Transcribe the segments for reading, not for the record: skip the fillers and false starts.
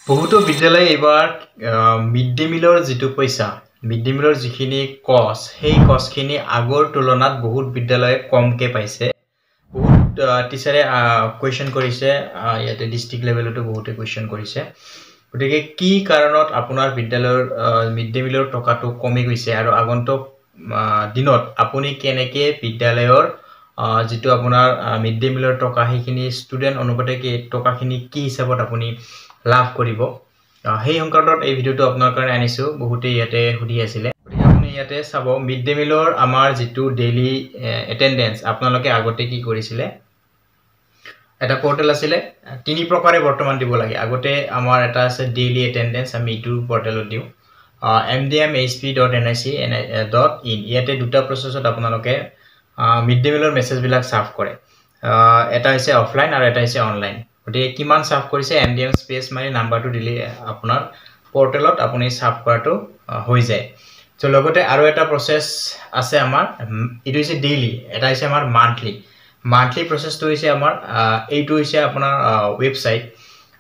বহুতো বিদ্যালয়ে এবাৰ মিড ডে মিলৰ যেটো পইচা মিড ডে মিলৰ যিখিনি কষ্ট সেই কষ্টখিনি আগৰ তুলনাত বহুত বিদ্যালয়ে কমকে পাইছে বহুত টিচাৰে কোৱেশ্চন কৰিছে ইয়াতে ডিস্ট্ৰিক্ট লেভেলতো বহুতে কোৱেশ্চন কৰিছে গতিকে কি কাৰণত আপোনাৰ বিদ্যালয়ৰ মিড ডে মিলৰ টকাটো কমি গৈছে আৰু আগন্তুক দিনত আপুনি কেনেকে বিদ্যালয়ৰ যেটো আপোনাৰ মিড ডে মিলৰ টকা সেইখিনি ষ্টুডেন্ট অনুপাতে কি টকাখিনি কি হিচাপত আপুনি লাভ কৰিব সেই সংকটত এই ভিডিওটো আপোনাৰ কাৰণে আনিছো বহুতে ইয়াতে হুদি আছিল আপুনি ইয়াতে চাব মিড ডে মিলৰ আমাৰ যেটো ডেইলি এটেন্ডেন্স আপোনালোকে আগতে কি কৰিছিল এটা পোৰ্টেল আছিল তিনি প্ৰকাৰে বৰ্তমান দিব লাগে আগতে আমাৰ এটা আছে ডেইলি এটেন্ডেন্স আমি ইটো পোৰ্টেলত দিও mdmhp.nic.in ইয়াতে দুটা প্ৰসেসত আপোনালোকে মিড ডে মিলৰ মেছেজ বিলাক সাফ কৰে এটা হৈছে অফলাইন আৰু এটা হৈছে অনলাইন গতিকে কিমান সাফ কৰিছে mdm স্পেস মাৰি নাম্বাৰটো দিলে আপোনাৰ পোৰ্টেলত আপুনি সাফ কৰাটো হৈ যায় তো লগতে আৰু এটা প্ৰসেস আছে আমাৰ ইটো হৈছে ডেইলি এটা হৈছে আমাৰ মান্থলি প্ৰসেসটো হৈছে আমাৰ এইটো হৈছে আপোনাৰ ওয়েবসাইট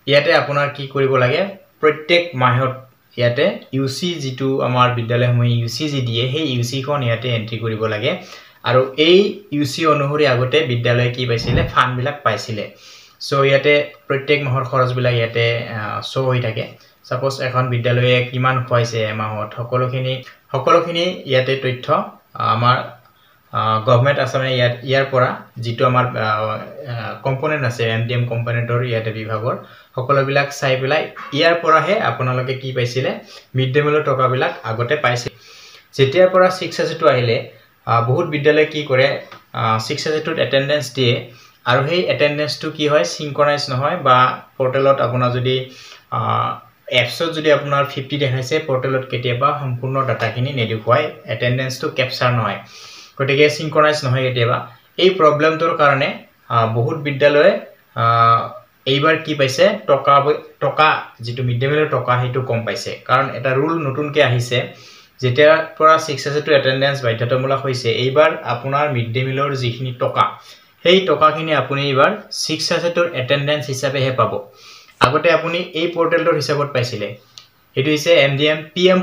ইয়াতে আপোনাৰ কি কৰিব লাগে প্ৰত্যেক মাহত ইয়াতে ইউসি যেটো আমাৰ বিদ্যালয়সমূহে ইউসি যি দিয়ে সেই ইউসি খন ইয়াতে এন্ট্ৰি কৰিব লাগে আৰু এই ইউসি অনুসৰি আগতে বিদ্যালয় কি পাইছিলে ফান্ড বিলাক পাইছিলে সো ইয়াতে প্ৰত্যেক মাহৰ খৰচ বিলাক ইয়াতে শো হৈ থাকে সাপোজ এখন বিদ্যালয়ে কিমান খোৱাইছে মাহত সকলোখিনি ইয়াতে তথ্য আমাৰ গভৰ্নমেন্ট আসামে ইয়াৰ পৰা যেটো আমাৰ কম্পোনেন্ট আছে এমডিএম কম্পোনেন্টৰ ইয়াতে বিভাগৰ সকলোবিলাক চাই পেলাই ইয়াৰ পৰাহে আপোনালোকে কি পাইছিলে মিড ডে মিলৰ টকা বিলাক আগতে পাইছিল যেতিয়াৰ পৰা 6 টো আহিলে বহুত বিদ্যালয় কি কৰে 6 টোত এটেন্ডেন্স দিয়ে আৰু সেই এটেন্ডেন্সটো কি হয় সিনক্ৰনাইজ নহয় বা পোৰ্টেলত আপোনাৰ যদি এপছত যদি আপোনাৰ 50 দেখাইছে পোৰ্টেলত কেতিয়াবা সম্পূৰ্ণ ডাটাখিনি নেদেখুৱাই এটেন্ডেন্সটো ক্যাপচাৰ নহয় গতিকে সিনক্ৰনাইজ নহয় কেতিয়াবা এই প্ৰবলেমটোৰ কাৰণে বহুত বিদ্যালয়ে এইবাৰ কি পাইছে টকা যেটো মিড ডে মিলৰ টকা হেতু কম পাইছে কাৰণ এটা ৰুল নতুনকে আহিছে যেতিয়া পৰা 6 টো এটেন্ডেন্স বাধ্যতামূলক হৈছে এইবাৰ আপোনাৰ মিড ডে মিলৰ যিখিনি টকা সেই টকাখিনি আপুনি এবাৰ 6 টোৰ এটেন্ডেন্স হিচাপেহে পাব আগতে আপুনি এই পোৰ্টেলৰ হিচাপত পাইছিলে এটো হৈছে এমডিএম পিএম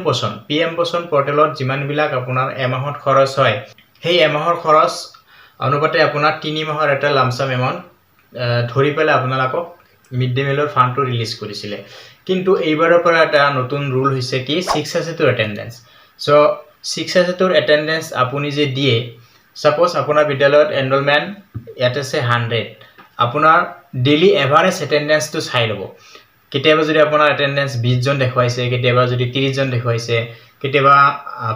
পোষণ পোৰ্টেলত যিমান বিলাক আপোনাৰ এমাহত খৰচ হয় সেই এমাহৰ খৰচ অনুপাতে আপোনাৰ 3 মাহৰ এটা লামসাম এমাউন্ট ধৰি পেলাই আপোনালোকক মিড ডে মিলৰ ফান্ডটো ৰিলিজ কৰিছিলে কিন্তু এইবাৰৰ পৰা এটা নতুন ৰুল হৈছে কি 6 টোৰ এটেন্ডেন্স সো 6 টোৰ এটেন্ডেন্স আপুনি যে দিয়ে সাপোজ আপোনাৰ বিদ্যালয়ত এনৰোলমেন্ট ইয়াতে আছে 100 আপোনাৰ ডেইলি এভাৰেজ এটেন্ডেন্সটো চাই লব কেতিয়াবা যদি আপোনাৰ এটেন্ডেন্স 20 জন দেখুৱাইছে কেতিয়াবা যদি 30 জন দেখুৱাইছে কেতিয়াবা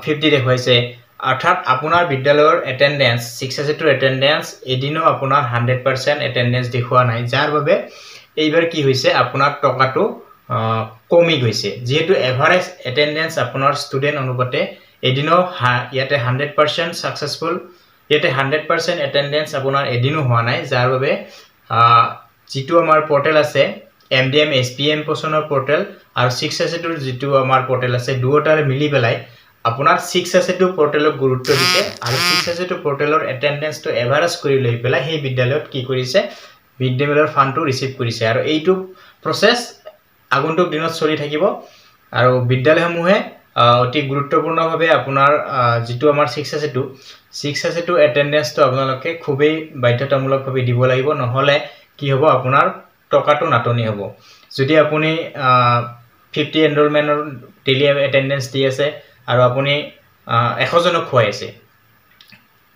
50 দেখুৱাইছে অৰ্থাৎ আপোনাৰ বিদ্যালয়ৰ এটেন্ডেন্স 6 টোৰ এটেন্ডেন্স এদিনো আপোনাৰ 100% এটেন্ডেন্স দেখুৱা নাই যাৰ বাবে এইবাৰ কি হৈছে আপোনাৰ টকাটো কমি গৈছে যেহেতু এভাৰেজ এটেন্ডেন্স আপোনাৰ ষ্টুডেন্ট অনুপাতে এদিনো ইয়াতে 100% সাকসেসফুল ইয়াতে 100% এটেন্ডেন্স আপোনাৰ এদিনো হোৱা নাই যাৰ বাবে যেটো আমাৰ পোৰ্টেল আছে এমডিএম এছপিএম পোষণৰ পোৰ্টেল আৰু 6 টোৰ যেটো আমাৰ পোৰ্টেল আছে দুটাৰ মিলি পেলাই আপোনাৰ 6 টো পোৰ্টেলক গুৰুত্ব দিছে আৰু 6 টো পোৰ্টেলৰ এটেন্ডেন্সটো এভাৰেজ কৰি লৈ পেলাই সেই বিদ্যালয়ত কি কৰিছে মিড ডে মিলৰ ফান্ডটো ৰিসিভ কৰিছে আৰু এইটো প্ৰসেস আগন্তুক দিনত চলি থাকিব আৰু বিদ্যালয়সমূহে অতি গুৰুত্বপূৰ্ণভাৱে আপোনাৰ যেটো আমাৰ 6 টো এটেন্ডেন্সটো আপোনালোকে খুবেই বাধ্যতামূলকভাৱে দিব লাগিব নহলে কি হ'ব আপোনাৰ টকাটো নাটনি হ'ব যদি আপুনি 50 এনৰোলমেন্টৰ ডেইলি এটেন্ডেন্স দি আছে আৰু আপুনি 100 জনক খুৱাই আছে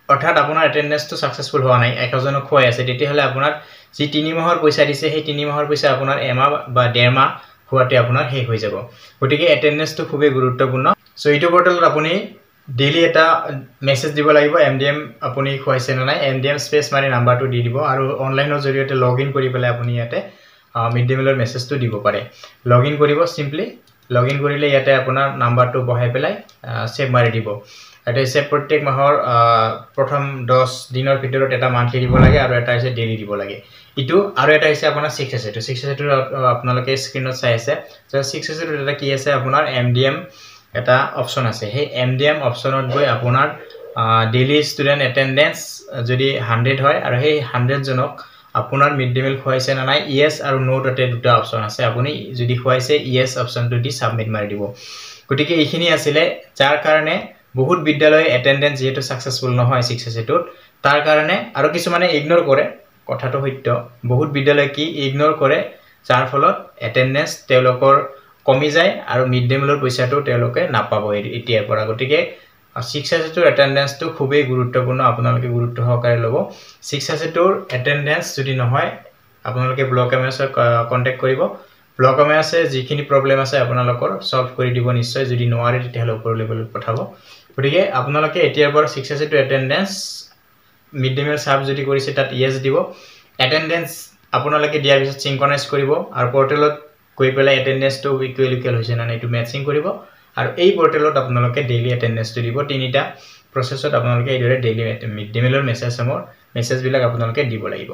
অৰ্থাৎ আপোনাৰ এটেন্ডেন্সটো সাকসেসফুল হোৱা নাই 100 জনক খুৱাই আছে তেতিয়াহলে আপোনাৰ যি 3 মাহৰ পইচা দিছে সেই 3 মাহৰ পইচা আপোনাৰ এমাহ বা 1.5 মাহ খুৱাতে আপোনাৰ শেষ হৈ যাব গতিকে এটেন্ডেন্সটো খুবেই গুৰুত্বপূৰ্ণ সো ইটো পোৰ্টেলত আপুনি ডেইলি এটা মেছেজ দিব লাগিব এমডিএম আপুনি খুৱাইছে না নাই এমডিএম স্পেস মাৰি নাম্বাৰটো দি দিব আৰু অনলাইনৰ জৰিয়তে লগইন কৰি পেলাই আপুনি ইয়াতে মিড ডে মিলৰ মেছেজটো দিব পাৰে লগইন কৰিব সিম্পলি লগইন কৰিলে ইয়াতে আপোনাৰ নাম্বাৰটো বহাই পেলাই সেভ মাৰি দিব এটা হৈছে প্ৰত্যেক মাহৰ প্ৰথম 10 দিনৰ ভিতৰত এটা মান্থলি দিব লাগে আৰু এটা হৈছে ডেইলি দিব লাগে ইটো আৰু এটা হৈছে আপোনাৰ 6 টো আপোনালোকে স্ক্ৰিনত চাই আছে সো 6 টো এটা কি আছে আপোনাৰ এমডিএম এটা অপচন আছে সেই এমডিএম অপচনত গৈ আপোনাৰ ডেইলি ষ্টুডেন্ট এটেন্ডেন্স যদি 100 হয় আৰু সেই 100 জনক আপোনাৰ মিড ডে মিল খুৱাইছে না নাই ইয়েস আৰু নো তাতে দুটা অপচন আছে আপুনি যদি খুৱাইছে ইয়েস অপচনটো দি সাবমিট মাৰি দিব গতিকে এইখিনি আছিল যাৰ কাৰণে বহুত বিদ্যালয় এটেন্ডেন্স যেটো সাকসেসফুল নহয় 682 তাৰ কাৰণে আৰু কিছুমানে ইগনোৰ কৰে কথাটো সত্য বহুত বিদ্যালয় কি ইগনোৰ কৰে যাৰ ফলত এটেন্ডেন্স তেওঁলোকৰ কমি যায় আৰু মিড ডে মিলৰ পইচাটো তেওঁলোকে নাপাব এতিয়াৰ পৰা গতিকে 682 এটেন্ডেন্স তো খুবেই গুৰুত্বপূৰ্ণ আপোনালোকে গুৰুত্ব সহকাৰে লব 682 এটেন্ডেন্স যদি নহয় আপোনালোকে ব্লক এমএছৰ কন্টাক্ট কৰিব ব্লক এমএছে যিখিনি প্ৰবলেম আছে আপোনালোকৰ সলভ কৰি দিব নিশ্চয় যদি নোৱাৰে তেতিয়াহলে ওপৰ লেভেলত পঠাব গতিকে আপোনালোকে এতিয়াৰ পৰা 682 attendance mid day meal sub যদি কৰিছে তাত ইয়েস দিব এটেন্ডেন্স আপোনালোকে দিয়াৰ পিছত সিনক্ৰনাইজ কৰিব আৰু পৰ্টেলত গৈ পেলাই এটেন্ডেন্সটো ইকুৱেল হৈছে না এটো ম্যাচিং কৰিব আৰু এই পৰ্টেলত আপোনালোকে ডেইলি এটেন্ডেন্সটো দিব তিনিটা প্ৰসেছত আপোনালোকে এইদৰে ডেইলি মিড ডে মিলৰ মেছেজ বিলাক আপোনালোকে দিব লাগিব